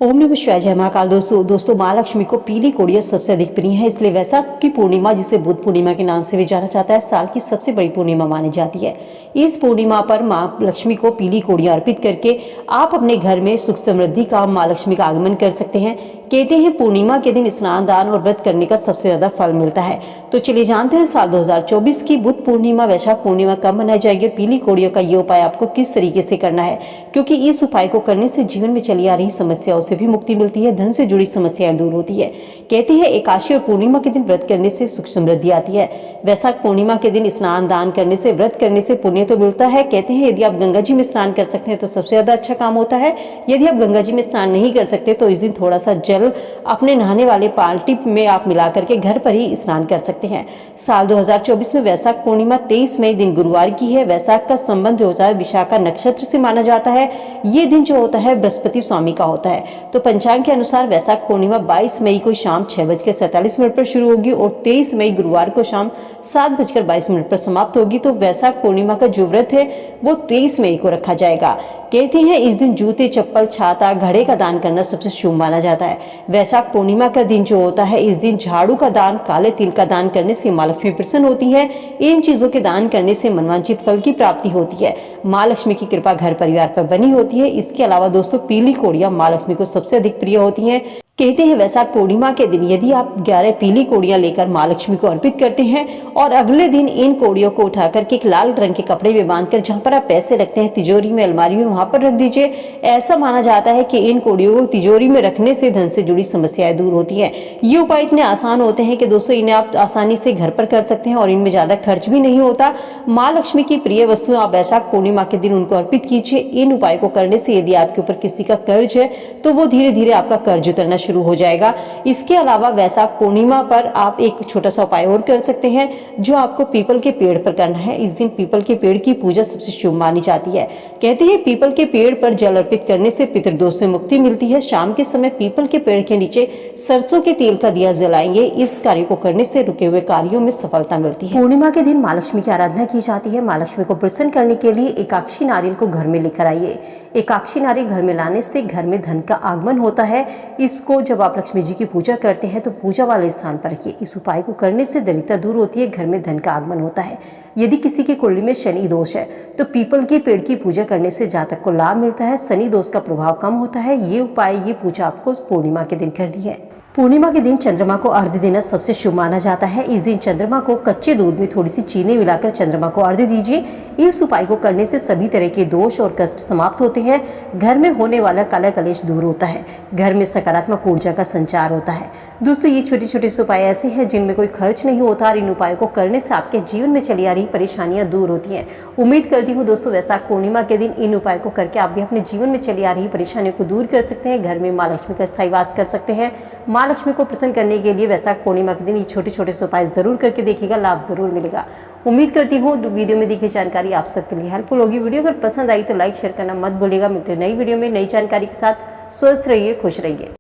ओम नमः शिवाय। जय महाकाल। दोस्तों महालक्ष्मी को पीली कोड़ियाँ सबसे अधिक प्रिय है, इसलिए वैशाख की पूर्णिमा, जिसे बुद्ध पूर्णिमा के नाम से भी जाना जाता है, साल की सबसे बड़ी पूर्णिमा मानी जाती है। इस पूर्णिमा पर माँ लक्ष्मी को पीली कोड़ियाँ अर्पित करके आप अपने घर में सुख समृद्धि का, माँ लक्ष्मी का आगमन कर सकते हैं। कहते हैं पूर्णिमा के दिन स्नान, दान और व्रत करने का सबसे ज्यादा फल मिलता है। तो चलिए जानते हैं साल 2024 की बुद्ध पूर्णिमा, वैशाख पूर्णिमा कब मनाई जाएगी, पीली कोड़ियों का ये उपाय आपको किस तरीके से करना है, क्योंकि इस उपाय को करने से जीवन में चली आ रही समस्याओं से भी मुक्ति मिलती है, धन से जुड़ी समस्याएं दूर होती है। कहते हैं एकादशी और पूर्णिमा के दिन व्रत करने से सुख समृद्धि आती है। वैशाख पूर्णिमा के दिन स्नान, दान करने से, व्रत करने से पुण्य तो मिलता है। कहते हैं यदि आप गंगा जी में स्नान कर सकते हैं तो सबसे ज्यादा अच्छा काम होता है। यदि आप गंगा जी में स्नान नहीं कर सकते तो इस दिन थोड़ा सा जल अपने नहाने वाले बाल्टी में आप मिला करके घर पर ही स्नान कर सकते हैं। साल 2024 में वैशाख पूर्णिमा 23 मई दिन गुरुवार की है। वैशाख का संबंध जो होता है विशाखा नक्षत्र से माना जाता है। ये दिन जो होता है बृहस्पति स्वामी का होता है। तो पंचांग के अनुसार वैशाख पूर्णिमा 22 मई को शाम 6:47 पर शुरू होगी और 23 मई गुरुवार को शाम 7:22 पर समाप्त होगी। तो वैशाख पूर्णिमा का जो व्रत है वो 23 मई को रखा जाएगा। कहते हैं इस दिन जूते, चप्पल, छाता, घड़े का दान करना सबसे शुभ माना जाता है। वैशाख पूर्णिमा का दिन जो होता है, इस दिन झाड़ू का दान, काले तिल का दान करने से माँ लक्ष्मी प्रसन्न होती है। इन चीजों के दान करने से मनवांछित फल की प्राप्ति होती है। माँ लक्ष्मी की कृपा घर परिवार पर बनी होती है। इसके अलावा दोस्तों पीली कोड़ियाँ माँ लक्ष्मी को सबसे अधिक प्रिय होती हैं। कहते हैं वैशाख पूर्णिमा के दिन यदि आप 11 पीली कोड़ियां लेकर माँ लक्ष्मी को अर्पित करते हैं और अगले दिन इन कोड़ियों को उठा करके एक लाल रंग के कपड़े में बांधकर जहां पर आप पैसे रखते हैं, तिजोरी में, अलमारी में, वहां पर रख दीजिए। ऐसा माना जाता है कि इन कोड़ियों को तिजोरी में रखने से धन से जुड़ी समस्याएं दूर होती है। ये उपाय इतने आसान होते हैं कि दोस्तों इन्हें आप आसानी से घर पर कर सकते हैं और इनमें ज्यादा खर्च भी नहीं होता। माँ लक्ष्मी की प्रिय वस्तु आप वैशाख पूर्णिमा के दिन उनको अर्पित कीजिए। इन उपाय को करने से यदि आपके ऊपर किसी का कर्ज है तो वो धीरे धीरे आपका कर्ज उतरना शुरू हो जाएगा। इसके अलावा वैशाख पूर्णिमा पर आप एक छोटा सा उपाय और कर सकते हैं, जो आपको पीपल के पेड़ पर करना है। इस दिन पीपल के पेड़ की पूजा सबसे शुभ मानी जाती है। कहते हैं पीपल के पेड़ पर जल अर्पित करने से पितृदोष से मुक्ति मिलती है। शाम के समय पीपल के पेड़ के नीचे सरसों के तेल का दिया जलाएंगे। इस कार्य को करने से रुके हुए कार्यों में सफलता मिलती है। पूर्णिमा के दिन माँ लक्ष्मी की आराधना की जाती है। माँ लक्ष्मी को प्रसन्न करने के लिए एकाक्षी नारियल को घर में लेकर आइए। एकाक्षी नारियल घर में लाने से घर में धन का आगमन होता है। इसको जब आप लक्ष्मी जी की पूजा करते हैं तो पूजा वाले स्थान पर रखिए। इस उपाय को करने से दरिद्रता दूर होती है, घर में धन का आगमन होता है। यदि किसी की कुंडली में शनि दोष है तो पीपल के पेड़ की पूजा करने से जातक को लाभ मिलता है, शनि दोष का प्रभाव कम होता है। ये उपाय, ये पूजा आपको पूर्णिमा के दिन करनी है। पूर्णिमा के दिन चंद्रमा को अर्घ्य देना सबसे शुभ माना जाता है। इस दिन चंद्रमा को कच्चे दूध में थोड़ी सी चीनी मिलाकर चंद्रमा को अर्घ्य दीजिए। इस उपाय को करने से सभी तरह के दोष और कष्ट समाप्त होते हैं। घर में होने वाला काला कलेश दूर होता है। घर में सकारात्मक ऊर्जा का संचार होता है। दोस्तों ये छोटे छोटे उपाय ऐसे हैं जिनमें कोई खर्च नहीं होता और इन उपायों को करने से आपके जीवन में चली आ रही परेशानियां दूर होती हैं। उम्मीद करती हूँ दोस्तों वैशाख पूर्णिमा के दिन इन उपायों को करके आप भी अपने जीवन में चली आ रही परेशानियों को दूर कर सकते हैं। घर में माँ लक्ष्मी का स्थायी वास कर सकते हैं। माँ लक्ष्मी को प्रसन्न करने के लिए वैशाख पूर्णिमा के दिन ये छोटे छोटे उपाय जरूर करके देखिएगा, लाभ जरूर मिलेगा। उम्मीद करती हूँ वीडियो में दी गई जानकारी आप सबके लिए हेल्पफुल होगी। वीडियो अगर पसंद आई तो लाइक शेयर करना मत भूलिएगा। मिलते हैं नई वीडियो में नई जानकारी के साथ। स्वस्थ रहिए, खुश रहिए।